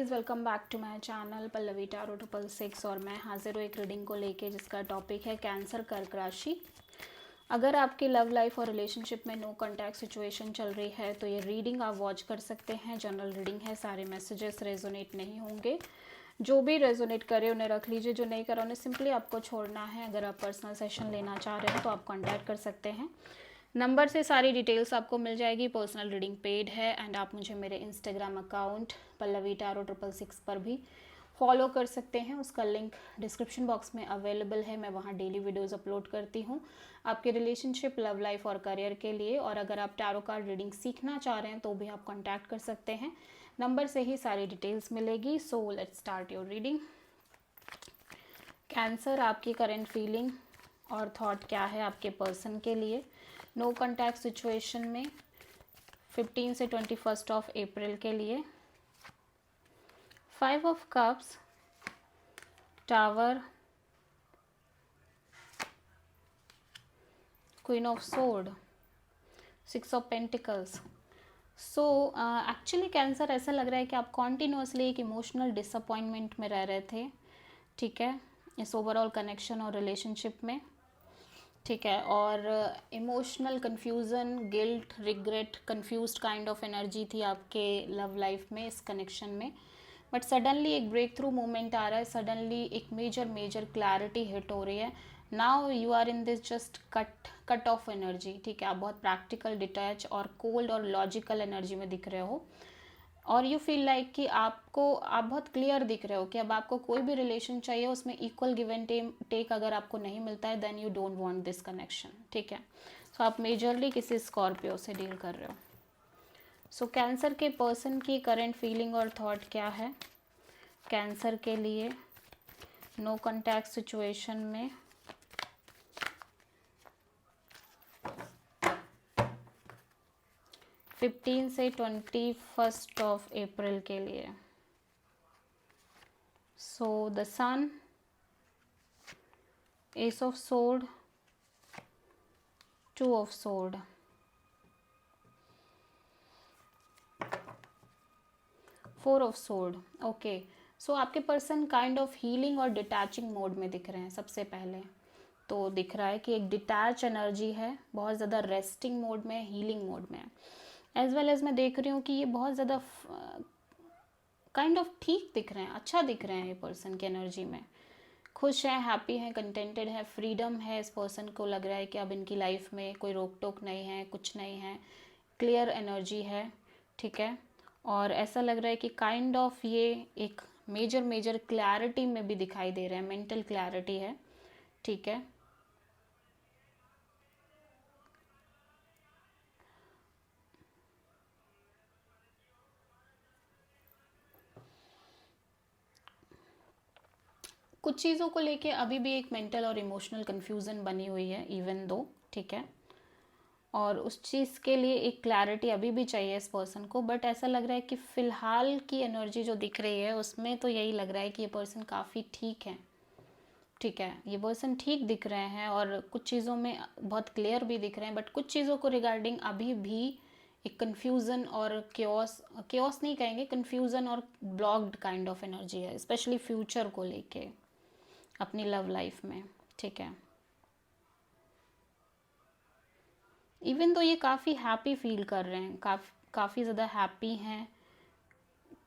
Welcome back to my channel Pallavi tarot 666 और मैं हाजिर हूँ एक रीडिंग को लेके जिसका टॉपिक है कैंसर कर्क राशि। अगर आपकी लव लाइफ और रिलेशनशिप में नो कॉन्टैक्ट सिचुएशन चल रही है तो ये रीडिंग आप वॉच कर सकते हैं। जनरल रीडिंग है, सारे मैसेजेस रेजोनेट नहीं होंगे। जो भी रेजोनेट करे उन्हें रख लीजिए, जो नहीं करा उन्हें सिंपली आपको छोड़ना है। अगर आप पर्सनल सेशन लेना चाह रहे हैं तो आप कॉन्टैक्ट कर सकते हैं। नंबर से सारी डिटेल्स आपको मिल जाएगी। पर्सनल रीडिंग पेड है एंड आप मुझे मेरे इंस्टाग्राम अकाउंट पल्लवी टारो 666 पर भी फॉलो कर सकते हैं। उसका लिंक डिस्क्रिप्शन बॉक्स में अवेलेबल है। मैं वहाँ डेली वीडियोस अपलोड करती हूँ आपके रिलेशनशिप, लव लाइफ और करियर के लिए। और अगर आप टैरो कार्ड रीडिंग सीखना चाह रहे हैं तो भी आप कॉन्टैक्ट कर सकते हैं। नंबर से ही सारी डिटेल्स मिलेगी। So let's start your reading. Cancer, आपकी करेंट फीलिंग और थॉट क्या है आपके पर्सन के लिए नो कॉन्टैक्ट सिचुएशन में 15 से 21 ऑफ अप्रैल के लिए। 5 of cups, tower, queen of sword, 6 of pentacles. So actually cancer, ऐसा लग रहा है कि आप कॉन्टिन्यूसली एक इमोशनल डिसअपॉइंटमेंट में रह रहे थे, ठीक है, इस ओवरऑल कनेक्शन और रिलेशनशिप में, ठीक है। और emotional confusion, guilt, regret, confused kind of energy थी आपके लव लाइफ में, इस कनेक्शन में। बट सडनली एक ब्रेक थ्रू मोमेंट आ रहा है, सडनली एक मेजर क्लैरिटी हिट हो रही है। Now you are in this just cut off energy, ठीक है। आप बहुत प्रैक्टिकल, डिटैच और कोल्ड और लॉजिकल एनर्जी में दिख रहे हो। और यू फील लाइक कि आप बहुत क्लियर दिख रहे हो कि अब आपको कोई भी रिलेशन चाहिए, उसमें इक्वल गिव एंड टेक अगर आपको नहीं मिलता है then you don't want this connection, ठीक है। सो आप मेजरली किसी स्कॉर्पियो से डील कर रहे हो। सो कैंसर के पर्सन की करंट फीलिंग और थॉट क्या है कैंसर के लिए नो कॉन्टैक्ट सिचुएशन में 15 से 21 ऑफ अप्रैल के लिए। So the sun, ace of sword, 2 of sword, 4 of sword. Okay, so आपके पर्सन काइंड ऑफ हीलिंग और डिटैचिंग मोड में दिख रहे हैं। सबसे पहले तो दिख रहा है कि एक डिटैच एनर्जी है, बहुत ज़्यादा रेस्टिंग मोड में, हीलिंग मोड में। एज वेल एज मैं देख रही हूँ कि ये बहुत ज़्यादा काइंड ऑफ ठीक दिख रहे हैं, अच्छा दिख रहे हैं। ये पर्सन की एनर्जी में खुश है, हैप्पी है, कंटेंटेड है, फ्रीडम है। इस पर्सन को लग रहा है कि अब इनकी लाइफ में कोई रोक टोक नहीं है, कुछ नहीं है, क्लियर एनर्जी है, ठीक है। और ऐसा लग रहा है कि काइंड ऑफ ये एक मेजर क्लैरिटी में भी दिखाई दे रहे हैं, मेंटल क्लैरिटी है, ठीक है। कुछ चीज़ों को लेके अभी भी एक मेंटल और इमोशनल कन्फ्यूज़न बनी हुई है इवन दो, ठीक है। और उस चीज़ के लिए एक क्लैरिटी अभी भी चाहिए इस पर्सन को। बट ऐसा लग रहा है कि फ़िलहाल की एनर्जी जो दिख रही है उसमें तो यही लग रहा है कि ये पर्सन काफ़ी ठीक है, ठीक है। ये पर्सन ठीक दिख रहे हैं और कुछ चीज़ों में बहुत क्लियर भी दिख रहे हैं। बट कुछ चीज़ों को रिगार्डिंग अभी भी एक कन्फ्यूज़न और क्योस नहीं कहेंगे, कन्फ्यूज़न और ब्लॉक्ड काइंड ऑफ एनर्जी है, स्पेशली फ्यूचर को लेके अपनी लव लाइफ में, ठीक है। इवन तो ये काफ़ी हैप्पी फील कर रहे हैं, काफ़ी ज़्यादा हैप्पी हैं,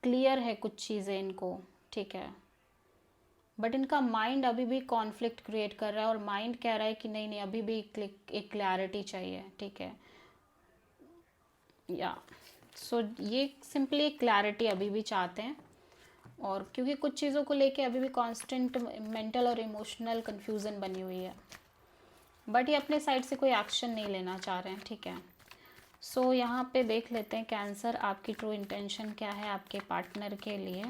क्लियर है कुछ चीज़ें इनको, ठीक है। बट इनका माइंड अभी भी कॉन्फ्लिक्ट क्रिएट कर रहा है और माइंड कह रहा है कि नहीं अभी भी एक क्लैरिटी चाहिए, ठीक है। या सो ये सिंपली क्लैरिटी अभी भी चाहते हैं। और क्योंकि कुछ चीज़ों को लेके अभी भी कांस्टेंट मेंटल और इमोशनल कन्फ्यूज़न बनी हुई है, बट ये अपने साइड से कोई एक्शन नहीं लेना चाह रहे हैं, ठीक है। सो यहाँ पे देख लेते हैं कैंसर, आपकी ट्रू इंटेंशन क्या है आपके पार्टनर के लिए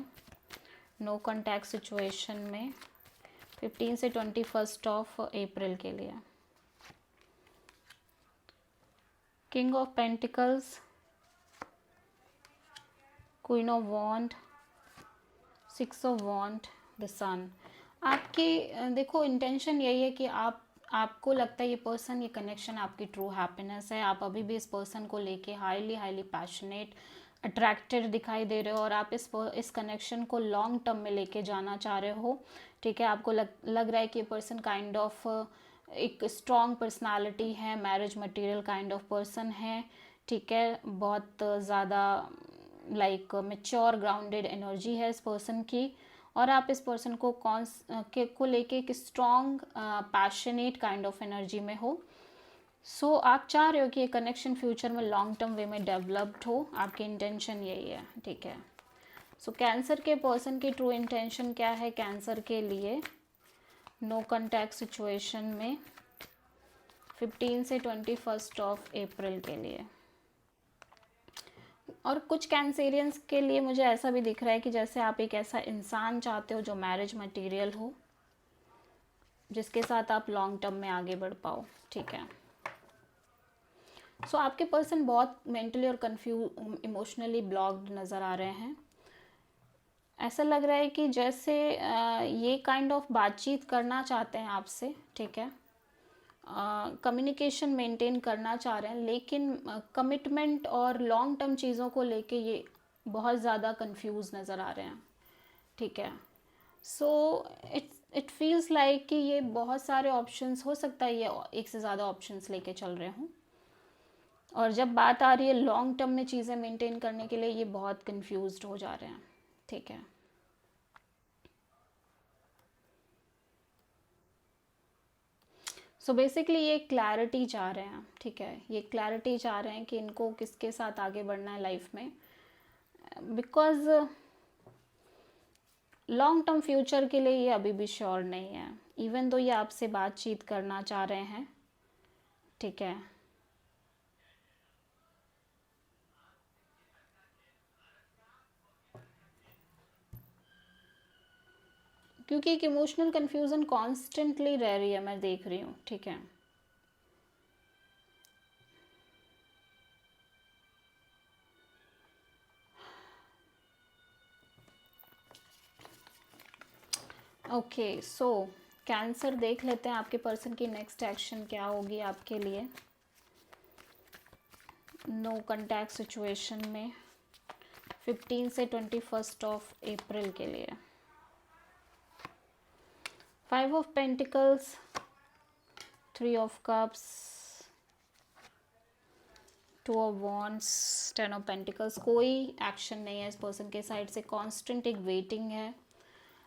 नो कॉन्टैक्ट सिचुएशन में 15 से 21 ऑफ अप्रैल के लिए। King of pentacles, queen of wand, 6 of wand, the sun. आपके देखो इंटेंशन यही है कि आपको लगता है ये पर्सन, ये कनेक्शन आपकी ट्रू हैप्पीनेस है। आप अभी भी इस पर्सन को लेके हाईली पैशनेट, अट्रैक्टेड दिखाई दे रहे हो और आप इस कनेक्शन को लॉन्ग टर्म में लेके जाना चाह रहे हो। ठीक है, आपको लग रहा है कि ये पर्सन काइंड ऑफ एक स्ट्रॉन्ग पर्सनालिटी है, marriage material kind of person है। ठीक है, बहुत ज़्यादा लाइक मेच्योर ग्राउंडेड एनर्जी है इस पर्सन की, और आप इस पर्सन को लेके एक strong passionate kind of energy में हो। सो आप चाह रहे हो कि ये कनेक्शन फ्यूचर में लॉन्ग टर्म वे में डेवलप्ड हो, आपकी इंटेंशन यही है। ठीक है, सो कैंसर के पर्सन की ट्रू इंटेंशन क्या है कैंसर के लिए नो कॉन्टैक्ट सिचुएशन में 15 से 21 ऑफ अप्रैल के लिए। और कुछ कैंसेरियंस के लिए मुझे ऐसा भी दिख रहा है कि जैसे आप एक ऐसा इंसान चाहते हो जो मैरिज मटेरियल हो, जिसके साथ आप लॉन्ग टर्म में आगे बढ़ पाओ। ठीक है, सो आपके पर्सन बहुत मेंटली और इमोशनली ब्लॉक्ड नज़र आ रहे हैं। ऐसा लग रहा है कि जैसे ये काइंड ऑफ बातचीत करना चाहते हैं आपसे। ठीक है, कम्युनिकेशन मेंटेन करना चाह रहे हैं, लेकिन कमिटमेंट और लॉन्ग टर्म चीज़ों को लेके ये बहुत ज़्यादा कंफ्यूज नज़र आ रहे हैं। ठीक है, सो इट फील्स लाइक कि ये बहुत सारे ऑप्शंस, हो सकता है ये एक से ज़्यादा ऑप्शंस लेके चल रहे हों, और जब बात आ रही है लॉन्ग टर्म में चीज़ें मेंटेन करने के लिए ये बहुत कंफ्यूज्ड हो जा रहे हैं। ठीक है, सो बेसिकली ये क्लैरिटी चाह रहे हैं। ठीक है, ये क्लैरिटी चाह रहे हैं कि इनको किसके साथ आगे बढ़ना है लाइफ में, बिकॉज लॉन्ग टर्म फ्यूचर के लिए ये अभी भी श्योर नहीं है, इवन तो ये आपसे बातचीत करना चाह रहे हैं। ठीक है, क्योंकि एक इमोशनल कन्फ्यूज़न कॉन्स्टेंटली रह रही है, मैं देख रही हूँ। ठीक है, ओके, सो कैंसर देख लेते हैं आपके पर्सन की नेक्स्ट एक्शन क्या होगी आपके लिए नो कॉन्टैक्ट सिचुएशन में 15 से 21 ऑफ अप्रैल के लिए। 5 of pentacles, 3 of cups, 2 of wands, 10 of pentacles. कोई एक्शन नहीं है इस पर्सन के साइड से, कॉन्स्टेंट एक वेटिंग है,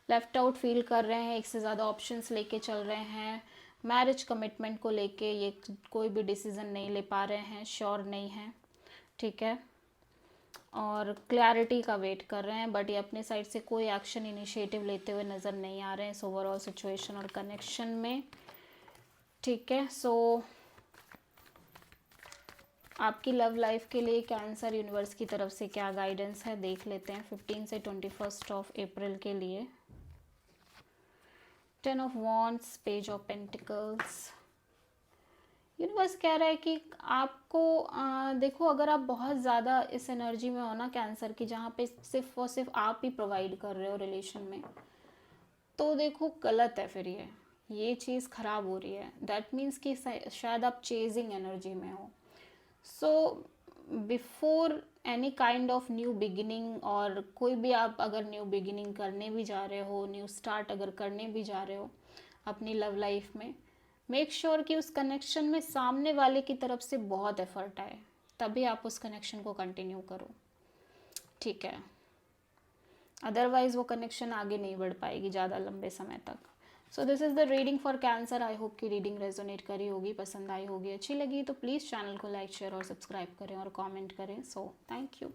लेफ्ट आउट फील कर रहे हैं, एक से ज़्यादा ऑप्शंस लेके चल रहे हैं, मैरिज कमिटमेंट को लेके ये कोई भी डिसीज़न नहीं ले पा रहे हैं, श्योर नहीं है। ठीक है, और क्लैरिटी का वेट कर रहे हैं, बट ये अपने साइड से कोई एक्शन इनिशिएटिव लेते हुए नज़र नहीं आ रहे हैं इस ओवरऑल सिचुएशन और कनेक्शन में। ठीक है, सो आपकी लव लाइफ के लिए कैंसर यूनिवर्स की तरफ से क्या गाइडेंस है देख लेते हैं 15 से 21 ऑफ अप्रैल के लिए। 10 of wands, page of pentacles. Universe कह रहा है कि आपको देखो, अगर आप बहुत ज़्यादा इस एनर्जी में हो ना कैंसर की, जहाँ पे सिर्फ और सिर्फ आप ही प्रोवाइड कर रहे हो रिलेशन में, तो देखो गलत है, फिर ये चीज़ ख़राब हो रही है। दैट मीन्स कि शायद आप चेजिंग एनर्जी में हो। So before any kind of new beginning, और कोई भी आप अगर न्यू बिगिनिंग करने भी जा रहे हो, न्यू स्टार्ट अगर करने भी जा रहे हो अपनी लव लाइफ में, मेक श्योर कि उस कनेक्शन में सामने वाले की तरफ से बहुत एफर्ट आए, तभी आप उस कनेक्शन को कंटिन्यू करो। ठीक है, अदरवाइज वो कनेक्शन आगे नहीं बढ़ पाएगी ज़्यादा लंबे समय तक। So this is the reading for cancer. I hope कि रीडिंग रेजोनेट करी होगी, पसंद आई होगी, अच्छी लगी तो प्लीज़ चैनल को लाइक शेयर और सब्सक्राइब करें और कमेंट करें। So thank you.